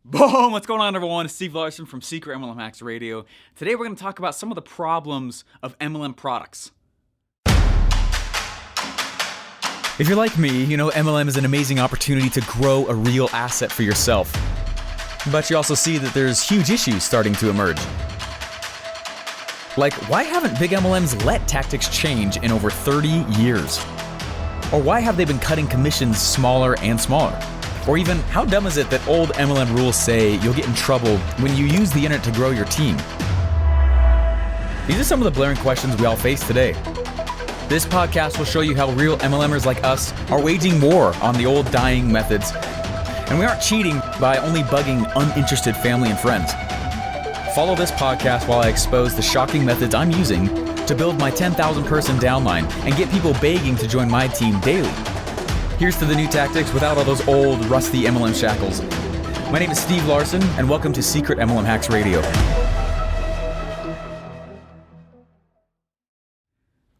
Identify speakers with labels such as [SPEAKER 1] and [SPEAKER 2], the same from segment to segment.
[SPEAKER 1] Boom! What's going on, everyone? It's Steve Larson from Secret MLM Hacks Radio. Today we're going to talk about some of the problems of MLM products. If you're like me, you know MLM is an amazing opportunity to grow a real asset for yourself. But you also see that there's huge issues starting to emerge. Like, why haven't big MLMs let tactics change in over 30 years? Or why have they been cutting commissions smaller and smaller? Or even, how dumb is it that old MLM rules say you'll get in trouble when you use the internet to grow your team? These are some of the blaring questions we all face today. This podcast will show you how real MLMers like us are waging war on the old dying methods. And we aren't cheating by only bugging uninterested family and friends. Follow this podcast while I expose the shocking methods I'm using to build my 10,000 person downline and get people begging to join my team daily. Here's to the new tactics without all those old, rusty MLM shackles. My name is Steve Larson, and welcome to Secret MLM Hacks Radio.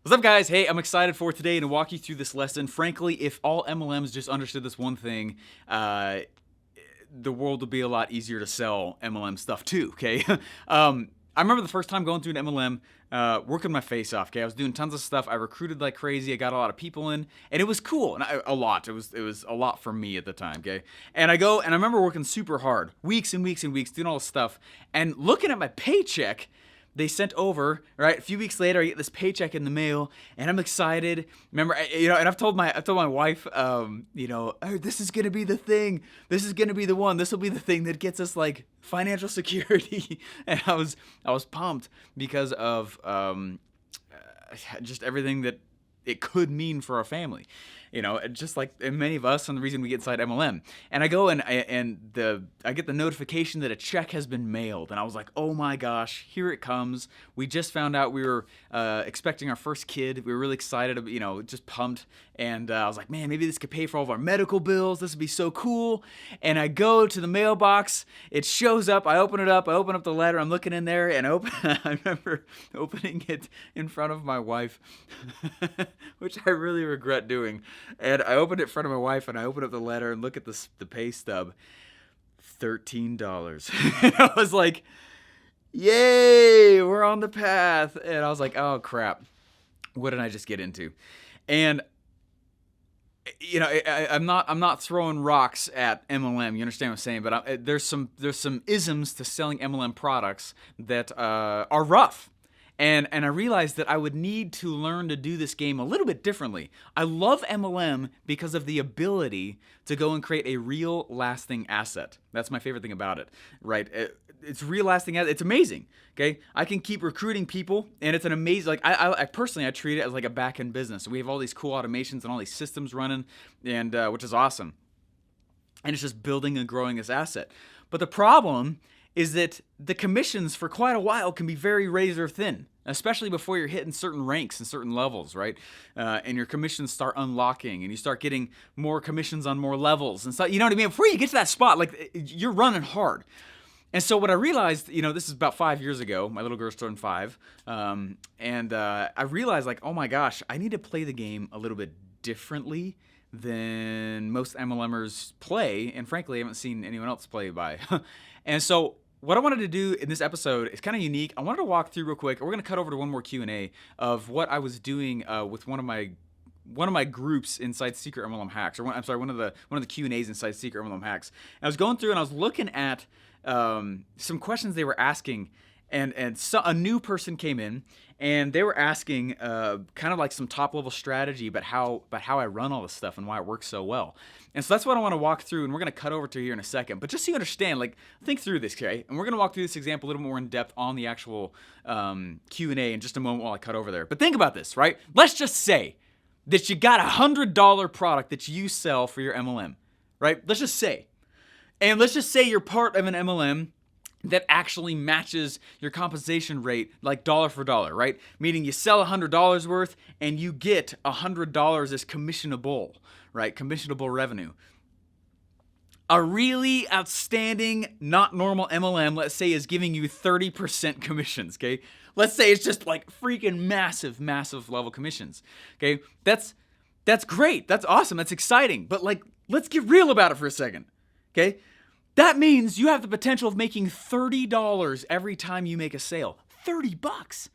[SPEAKER 1] What's up, guys? Hey, I'm excited for today to walk you through this lesson. Frankly, if all MLMs just understood this one thing, the world would be a lot easier to sell MLM stuff too, okay? I remember the first time going through an MLM, working my face off, okay? I was doing tons of stuff. I recruited like crazy. I got a lot of people in, and it was cool. And a lot. It was a lot for me at the time, okay? And I remember working super hard, weeks and weeks and weeks, doing all this stuff, and looking at my paycheck. They sent over, right? A few weeks later, I get this paycheck in the mail, and I'm excited. Remember, and I've told my wife, oh, this is gonna be the thing. This is gonna be the one. This will be the thing that gets us like financial security. And I was pumped because of just everything that it could mean for our family. Just like many of us, and the reason we get inside MLM. And I go and I get the notification that a check has been mailed, and I was like, oh my gosh, here it comes. We just found out we were expecting our first kid. We were really excited, just pumped. And I was like, man, maybe this could pay for all of our medical bills. This would be so cool. And I go to the mailbox. It shows up. I open it up. I open up the letter. I'm looking in there, and I remember opening it in front of my wife, which I really regret doing. And I opened it in front of my wife, and I opened up the letter and look at the pay stub. $13. And I was like, yay, we're on the path. And I was like, oh crap, what did I just get into? And I'm not throwing rocks at MLM. You understand what I'm saying? But there's some isms to selling MLM products that are rough. And I realized that I would need to learn to do this game a little bit differently. I love MLM because of the ability to go and create a real lasting asset. That's my favorite thing about it, right? It's real lasting asset. It's amazing, okay? I can keep recruiting people, and it's an amazing, like I personally, I treat it as like a back-end business. We have all these cool automations and all these systems running, and which is awesome. And it's just building and growing this asset. But the problem is that the commissions for quite a while can be very razor thin, especially before you're hitting certain ranks and certain levels, right? And your commissions start unlocking, and you start getting more commissions on more levels and stuff. You know what I mean? Before you get to that spot, like, you're running hard. And so what I realized, this is about 5 years ago. My little girl's turned 5, and I realized, like, oh my gosh, I need to play the game a little bit differently than most MLMers play, and frankly, I haven't seen anyone else play by. And so what I wanted to do in this episode is kind of unique. I wanted to walk through real quick. We're going to cut over to one more Q&A of what I was doing with one of my groups inside Secret MLM Hacks, or one of the Q&As inside Secret MLM Hacks. And I was going through and I was looking at some questions they were asking, and so a new person came in, and they were asking kind of like some top level strategy about how I run all this stuff and why it works so well. And so that's what I want to walk through, and we're going to cut over to here in a second. But just so you understand, like, think through this, okay? And we're going to walk through this example a little more in depth on the actual Q&A in just a moment while I cut over there. But think about this, right? Let's just say that you got a $100 product that you sell for your MLM, right? Let's just say. And let's just say you're part of an MLM that actually matches your compensation rate like dollar for dollar, right? Meaning you sell $100 worth and you get $100 as commissionable, right? Commissionable revenue. A really outstanding, not normal MLM, let's say, is giving you 30% commissions, okay? Let's say it's just like freaking massive level commissions, okay? That's great. That's awesome. That's exciting. But like, let's get real about it for a second, okay? That means you have the potential of making $30 every time you make a sale. $30.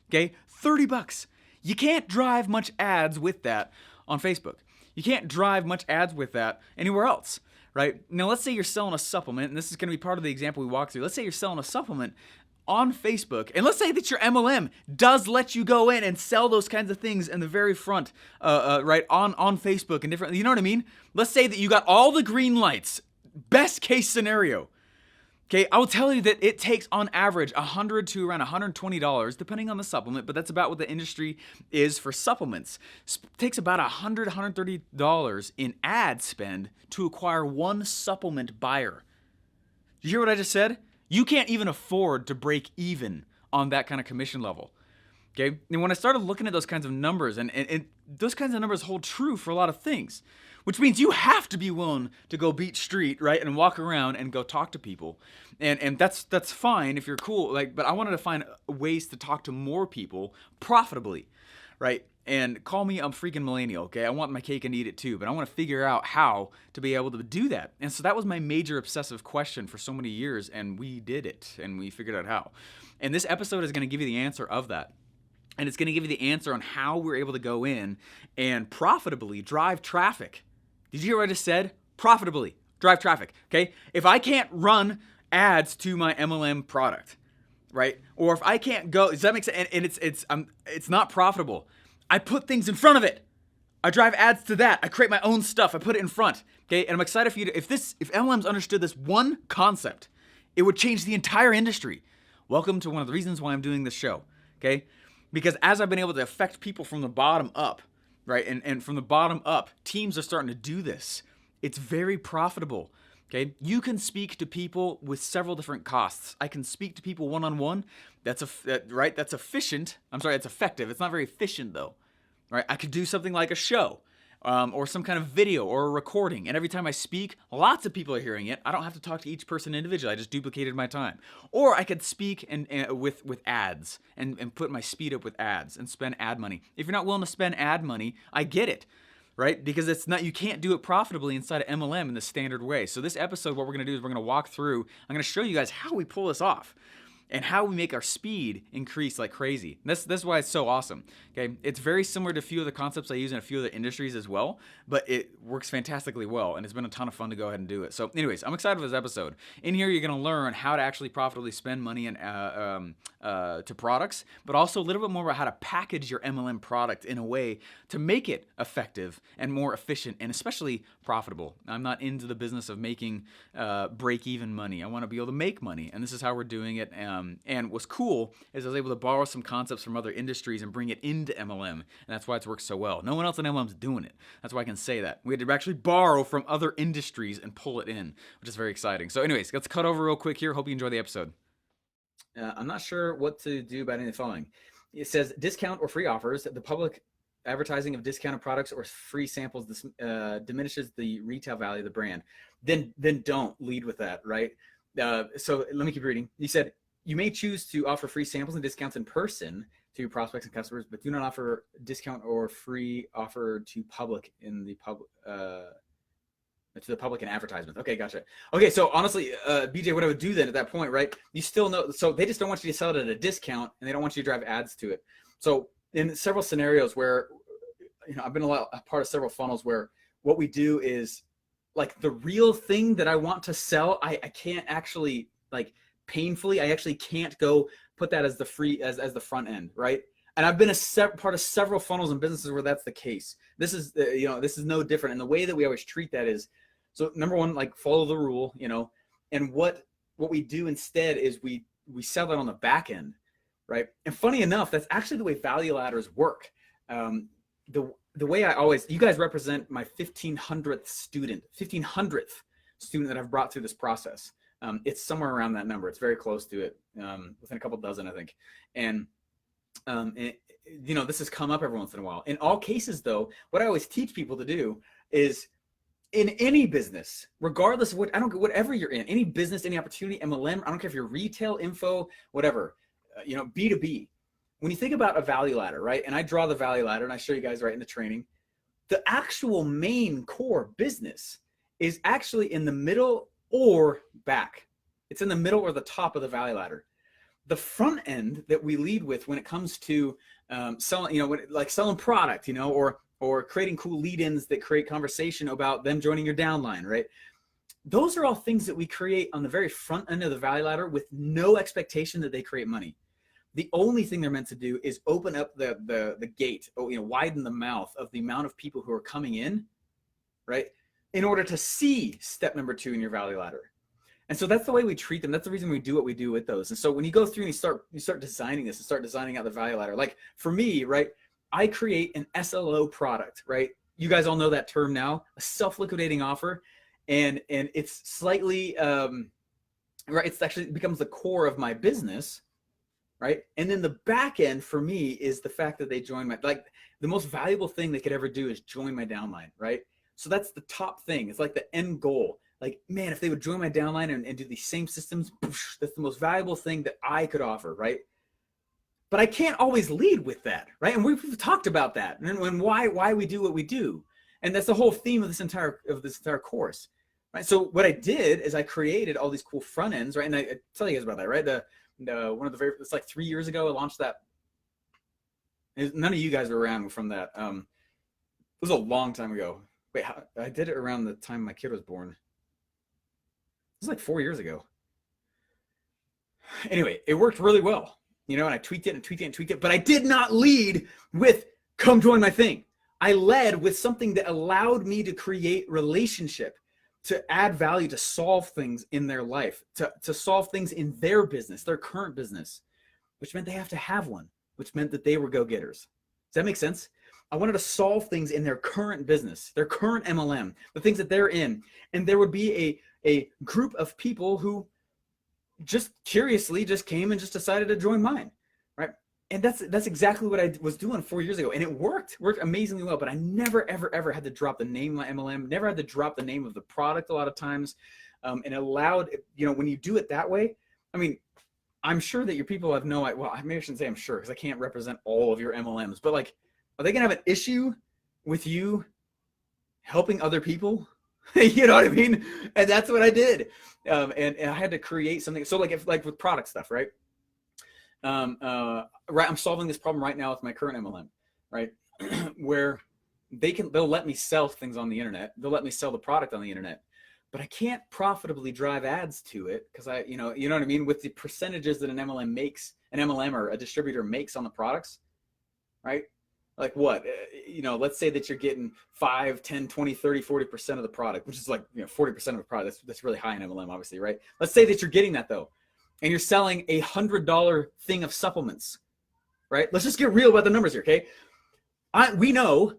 [SPEAKER 1] Okay, $30. You can't drive much ads with that on Facebook. You can't drive much ads with that anywhere else, right? Now, let's say you're selling a supplement, and this is going to be part of the example we walk through. Let's say you're selling a supplement on Facebook, and let's say that your MLM does let you go in and sell those kinds of things in the very front, right, on Facebook and different, you know what I mean? Let's say that you got all the green lights, best case scenario. Okay, I will tell you that it takes on average $100 to around $120, depending on the supplement, but that's about what the industry is for supplements. It takes about $100, $130 in ad spend to acquire one supplement buyer. Did you hear what I just said? You can't even afford to break even on that kind of commission level. Okay, and when I started looking at those kinds of numbers, and those kinds of numbers hold true for a lot of things, which means you have to be willing to go beat street, right, and walk around and go talk to people, and that's fine if you're cool, like. But I wanted to find ways to talk to more people profitably, right? And call me a freaking millennial, okay? I want my cake and eat it too, but I want to figure out how to be able to do that. And so that was my major obsessive question for so many years, and we did it, and we figured out how. And this episode is going to give you the answer of that. And it's going to give you the answer on how we're able to go in and profitably drive traffic. Did you hear what I just said? Profitably drive traffic, okay? If I can't run ads to my MLM product, right? Or if I can't go, does that make sense? And it's not profitable. I put things in front of it. I drive ads to that. I create my own stuff. I put it in front, okay? And I'm excited for you to, if MLMs understood this one concept, it would change the entire industry. Welcome to one of the reasons why I'm doing this show, okay? Because as I've been able to affect people from the bottom up, right, and from the bottom up, teams are starting to do this. It's very profitable, okay? You can speak to people with several different costs. I can speak to people one-on-one. That's efficient. I'm sorry, it's effective. It's not very efficient, though, right? I could do something like a show, or some kind of video or a recording. And every time I speak, lots of people are hearing it. I don't have to talk to each person individually. I just duplicated my time. Or I could speak with ads and put my speed up with ads and spend ad money. If you're not willing to spend ad money, I get it, right? Because you can't do it profitably inside of MLM in the standard way. So this episode, what we're going to do is we're going to walk through. I'm going to show you guys how we pull this off, and how we make our speed increase like crazy. That's why it's so awesome, okay? It's very similar to a few of the concepts I use in a few of the industries as well, but it works fantastically well, and it's been a ton of fun to go ahead and do it. So anyways, I'm excited for this episode. In here, you're gonna learn how to actually profitably spend money to products, but also a little bit more about how to package your MLM product in a way to make it effective and more efficient, and especially profitable. I'm not into the business of making break-even money. I wanna be able to make money, and this is how we're doing it. And what's cool is I was able to borrow some concepts from other industries and bring it into MLM, and that's why it's worked so well. No one else in MLM is doing it. That's why I can say that. We had to actually borrow from other industries and pull it in, which is very exciting. So anyways, let's cut over real quick here. Hope you enjoy the episode. I'm not sure what to do about any of the following. It says discount or free offers. The public advertising of discounted products or free samples diminishes the retail value of the brand. Then don't lead with that, right? So let me keep reading. You said, you may choose to offer free samples and discounts in person to your prospects and customers, but do not offer discount or free offer to the public in advertisements. Okay, gotcha. Okay, so honestly, BJ, what I would do then at that point, right? You still know, so they just don't want you to sell it at a discount, and they don't want you to drive ads to it. So in several scenarios where, I've been a part of several funnels where what we do is like the real thing that I want to sell, I can't actually painfully, I actually can't go put that as the free, as the front end, right? And I've been part of several funnels and businesses where that's the case. This is, this is no different. And the way that we always treat that is, so number one, follow the rule, and what we do instead is we sell that on the back end, right? And funny enough, that's actually the way value ladders work. The way you guys represent my 1500th student that I've brought through this process. It's somewhere around that number. It's very close to it, within a couple dozen, I think. And, this has come up every once in a while. In all cases, though, what I always teach people to do is in any business, regardless of whatever you're in, any business, any opportunity, MLM, I don't care if you're retail, info, whatever, B2B. When you think about a value ladder, right? And I draw the value ladder and I show you guys right in the training, the actual main core business is actually in the middle or back. It's in the middle or the top of the value ladder. The front end that we lead with when it comes to selling, like selling product, or creating cool lead-ins that create conversation about them joining your downline, right? Those are all things that we create on the very front end of the value ladder with no expectation that they create money. The only thing they're meant to do is open up the gate, widen the mouth of the amount of people who are coming in, right? In order to see step number 2 in your value ladder. And so that's the way we treat them. That's the reason we do what we do with those. And so when you go through and you start designing this and start designing out the value ladder, like for me, right, I create an SLO product, right? You guys all know that term now, a self-liquidating offer. And it's slightly, right, it's actually becomes the core of my business, right? And then the back end for me is the fact that they join the most valuable thing they could ever do is join my downline, right? So that's the top thing. It's like the end goal. Like, man, if they would join my downline and do these same systems, that's the most valuable thing that I could offer, right? But I can't always lead with that, right? And we've talked about that and why we do what we do. And that's the whole theme of this entire course, right? So what I did is I created all these cool front ends, right? And I tell you guys about that, right? It's like 3 years ago I launched that. None of you guys were around from that. It was a long time ago. Wait, I did it around the time my kid was born. It was like 4 years ago. Anyway, it worked really well, and I tweaked it, but I did not lead with come join my thing. I led with something that allowed me to create relationship, to add value, to solve things in their life, to solve things in their business, their current business, which meant they have to have one, which meant that they were go-getters. Does that make sense? I wanted to solve things in their current business, their current MLM, the things that they're in. And there would be a group of people who just curiously just came and just decided to join mine, right? And that's exactly what I was doing 4 years ago. And it worked amazingly well, but I never, ever, ever had to drop the name of my MLM, never had to drop the name of the product a lot of times. And it allowed, when you do it that way, I mean, I'm sure that your people have no idea. Well, maybe I shouldn't say I'm sure because I can't represent all of your MLMs, but like, are they gonna have an issue with you helping other people? You know what I mean? And that's what I did. And I had to create something. So like with product stuff, right? Right. I'm solving this problem right now with my current MLM, right? Where they'll let me sell things on the internet. They'll let me sell the product on the internet, but I can't profitably drive ads to it because you know what I mean? With the percentages that an MLM or a distributor makes on the products, right? Like what, let's say that you're getting 5, 10, 20, 30, 40% of the product, which is like, 40% of the product. That's really high in MLM, obviously, right? Let's say that you're getting that though, and you're selling a $100 thing of supplements, right? Let's just get real about the numbers here, okay? We know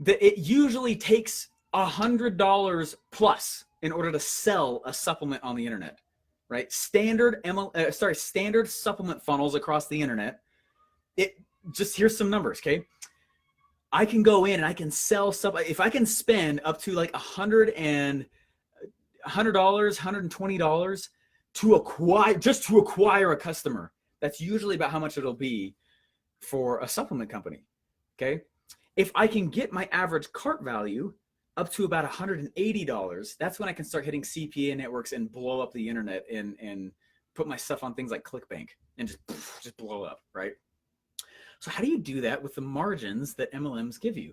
[SPEAKER 1] that it usually takes $100 plus in order to sell a supplement on the internet, right? Standard supplement funnels across the internet. Here's some numbers, okay? I can go in and I can sell stuff. If I can spend up to like $100, $120 to acquire a customer, that's usually about how much it'll be for a supplement company, okay? If I can get my average cart value up to about $180, that's when I can start hitting CPA networks and blow up the internet and put my stuff on things like ClickBank and just blow up, right? So how do you do that with the margins that MLMs give you?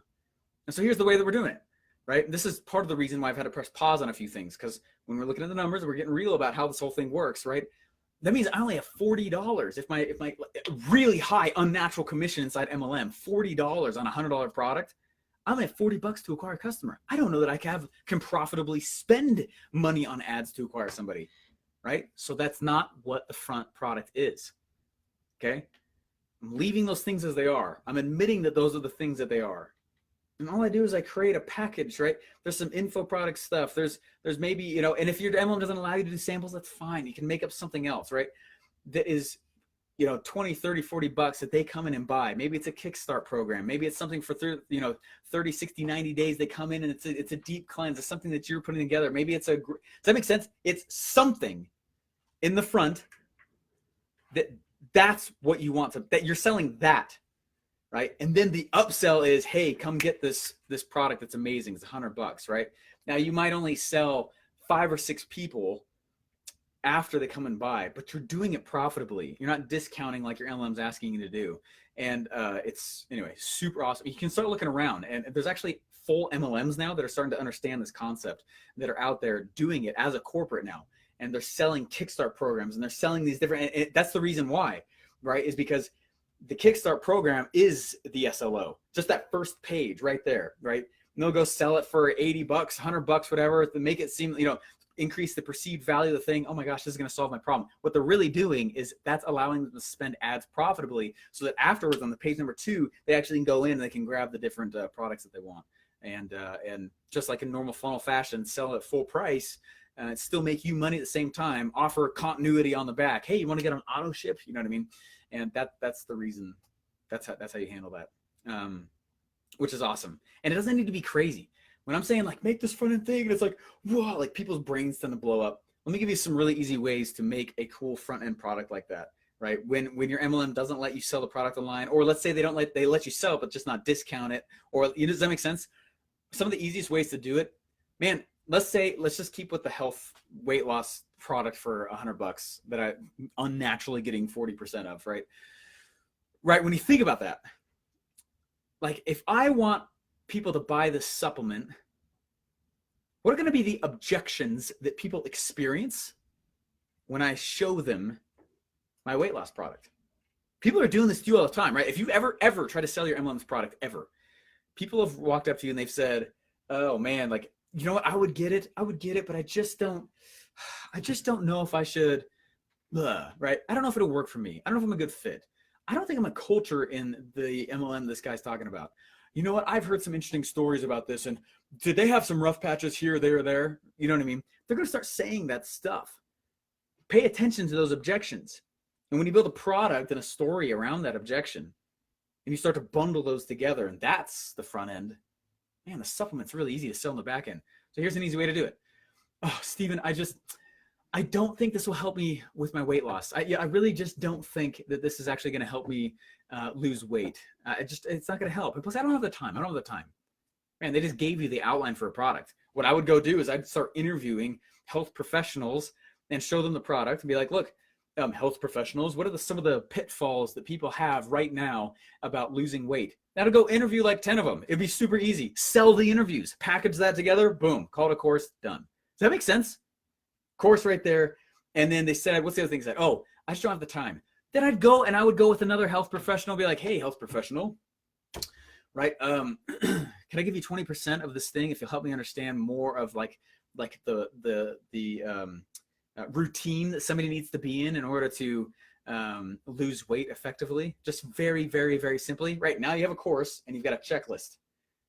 [SPEAKER 1] And so here's the way that we're doing it, right? This is part of the reason why I've had to press pause on a few things, because when we're looking at the numbers, we're getting real about how this whole thing works, right? That means I only have $40. If my really high unnatural commission inside MLM, $40 on a $100 product, I'm gonna have $40 to acquire a customer. I don't know that I can profitably spend money on ads to acquire somebody, right? So that's not what the front product is, okay? I'm leaving those things as they are. I'm admitting that those are the things that they are. And all I do is I create a package, right? There's some info product stuff. There's maybe, and if your MLM doesn't allow you to do samples, that's fine. You can make up something else, right? That is, 20, 30, $40 that they come in and buy. Maybe it's a Kickstart program. Maybe it's something for 30, 60, 90 days. They come in and it's a deep cleanse. It's something that you're putting together. Maybe does that make sense? It's something in the front that's what you want that you're selling that, right? And then the upsell is, hey, come get this product that's amazing. It's $100, right? Now you might only sell 5 or 6 people after they come and buy, but you're doing it profitably. You're not discounting like your MLM's asking you to do. And it's, anyway, super awesome. You can start looking around, and there's actually full MLMs now that are starting to understand this concept, that are out there doing it as a corporate now. And they're selling Kickstart programs, and they're selling these different, and that's the reason why, right? Is because the Kickstart program is the SLO, just that first page right there, right? And they'll go sell it for $80, $100, whatever, to make it seem, increase the perceived value of the thing. Oh my gosh, this is going to solve my problem. What they're really doing is that's allowing them to spend ads profitably, so that afterwards on the page number 2, they actually can go in and they can grab the different products that they want. And just like in normal funnel fashion, sell at full price, still make you money at the same time, offer continuity on the back. Hey, you want to get on auto ship? You know what I mean? And that's the reason. That's how you handle that, which is awesome. And it doesn't need to be crazy. When I'm saying like make this front end thing, and it's like, whoa, like people's brains tend to blow up. Let me give you some really easy ways to make a cool front end product like that, right? When your MLM doesn't let you sell the product online, or let's say they let you sell it, but just not discount it, or does that make sense? Some of the easiest ways to do it, man, let's just keep with the health weight loss product for $100 that I'm unnaturally getting 40% of, right? Right. When you think about that, like if I want people to buy this supplement, what are going to be the objections that people experience when I show them my weight loss product? People are doing this to you all the time, right? If you ever try to sell your MLM's product ever, people have walked up to you and they've said, oh man, like, you know what? I would get it, but I just don't know if I should, right? I don't know if it'll work for me. I don't know if I'm a good fit. I don't think I'm a culture in the MLM this guy's talking about. You know what? I've heard some interesting stories about this, and did they have some rough patches here, there, or there? You know what I mean? They're going to start saying that stuff. Pay attention to those objections. And when you build a product and a story around that objection, and you start to bundle those together, and that's the front end, man, the supplement's really easy to sell in the back end. So here's an easy way to do it. Oh, Steven, I don't think this will help me with my weight loss. I really just don't think that this is actually going to help me lose weight. It's not going to help. And plus, I don't have the time. Man, they just gave you the outline for a product. What I would go do is I'd start interviewing health professionals and show them the product and be like, look, health professionals, what are some of the pitfalls that people have right now about losing weight? That'll go interview like 10 of them. It'd be super easy. Sell the interviews, package that together, boom, call it a course, done. Does that make sense? Course right there. And then they said, what's the other thing? They said, oh, I just don't have the time. Then I would go with another health professional, be like, hey, health professional, right? Can I give you 20% of this thing if you'll help me understand more of like the routine that somebody needs to be in order to lose weight effectively? Just very, very, very simply. Right now you have a course and you've got a checklist.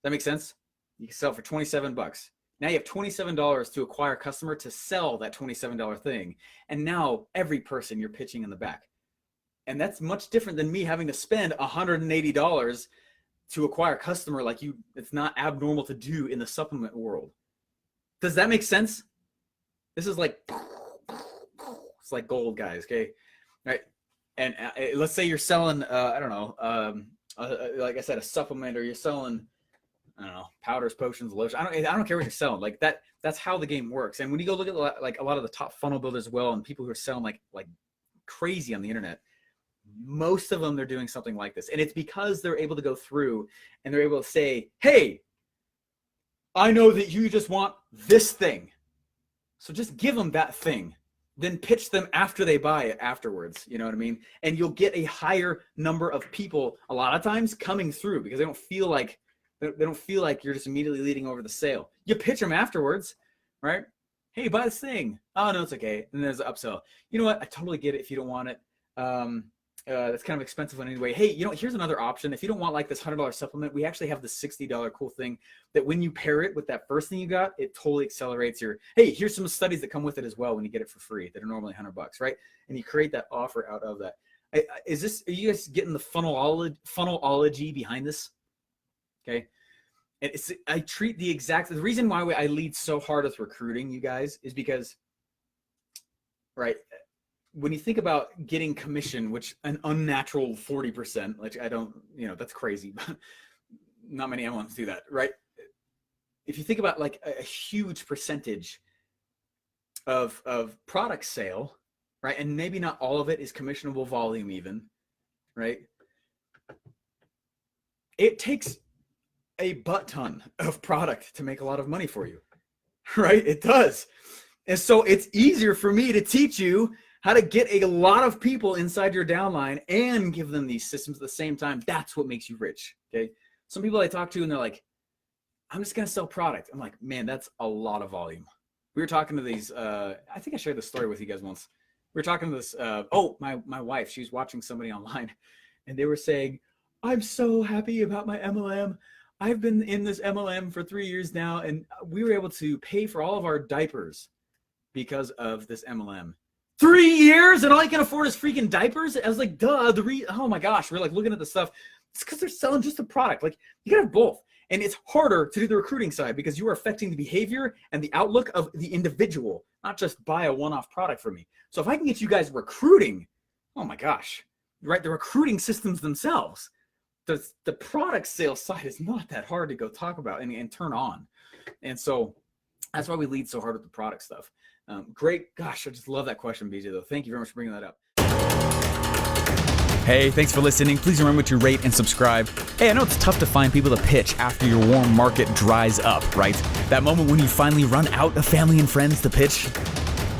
[SPEAKER 1] That makes sense? You can sell it for $27. Now you have $27 to acquire a customer to sell that $27 thing. And now every person you're pitching in the back. And that's much different than me having to spend $180 to acquire a customer like you. It's not abnormal to do in the supplement world. Does that make sense? This is like, it's like gold, guys, okay? Right? And let's say you're selling, I don't know, like I said, a supplement, or you're selling, I don't know, powders, potions, lotion. I don't care what you're selling. Like that's how the game works. And when you go look at like a lot of the top funnel builders as well, and people who are selling like crazy on the internet, most of them, they're doing something like this. And it's because they're able to go through and they're able to say, hey, I know that you just want this thing, so just give them that thing, then pitch them after they buy it afterwards. You know what I mean? And you'll get a higher number of people a lot of times coming through because they don't feel like you're just immediately leading over the sale. You pitch them afterwards, right? Hey, buy this thing. Oh, no, it's okay. And there's an upsell. You know what? I totally get it if you don't want it. That's kind of expensive one anyway. Hey, here's another option. If you don't want like this $100 supplement, we actually have the $60 cool thing that when you pair it with that first thing you got, it totally accelerates your, hey, here's some studies that come with it as well when you get it for free that are normally $100, right? And you create that offer out of that. Are you guys getting the funnelology behind this? Okay. And I treat the reason why I lead so hard with recruiting, you guys, is because, right, when you think about getting commission, which an unnatural 40%, which I don't, that's crazy, but not many MLMs do that, right? If you think about like a huge percentage, of product sale, right? And maybe not all of it is commissionable volume even, right? It takes a butt ton of product to make a lot of money for you, right? It does. And so it's easier for me to teach you how to get a lot of people inside your downline and give them these systems at the same time. That's what makes you rich, okay? Some people I talk to and they're like, I'm just gonna sell product. I'm like, man, that's a lot of volume. We were talking to these, I think I shared this story with you guys once. We were talking to this, my wife, she was watching somebody online and they were saying, I'm so happy about my MLM. I've been in this MLM for 3 years now and we were able to pay for all of our diapers because of this MLM. 3 years and all you can afford is freaking diapers? I was like, duh, oh my gosh, we're like looking at the stuff. It's because they're selling just a product. Like you gotta have both. And it's harder to do the recruiting side because you are affecting the behavior and the outlook of the individual, not just buy a one-off product from me. So if I can get you guys recruiting, oh my gosh, right? The recruiting systems themselves, the product sales side is not that hard to go talk about and turn on. And so that's why we lead so hard with the product stuff. Great. Gosh, I just love that question, BJ, though. Thank you very much for bringing that up.
[SPEAKER 2] Hey, thanks for listening. Please remember to rate and subscribe. Hey, I know it's tough to find people to pitch after your warm market dries up, right? That moment when you finally run out of family and friends to pitch.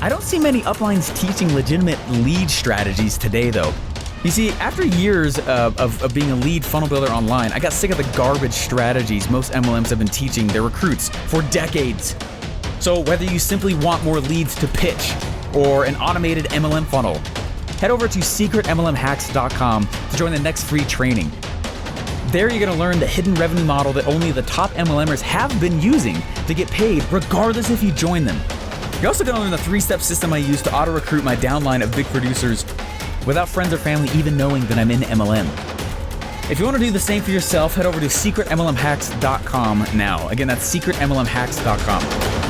[SPEAKER 2] I don't see many uplines teaching legitimate lead strategies today, though. You see, after years of being a lead funnel builder online, I got sick of the garbage strategies most MLMs have been teaching their recruits for decades. So whether you simply want more leads to pitch or an automated MLM funnel, head over to secretmlmhacks.com to join the next free training. There you're going to learn the hidden revenue model that only the top MLMers have been using to get paid regardless if you join them. You're also going to learn the 3-step system I use to auto-recruit my downline of big producers without friends or family even knowing that I'm in MLM. If you want to do the same for yourself, head over to secretmlmhacks.com now. Again, that's secretmlmhacks.com.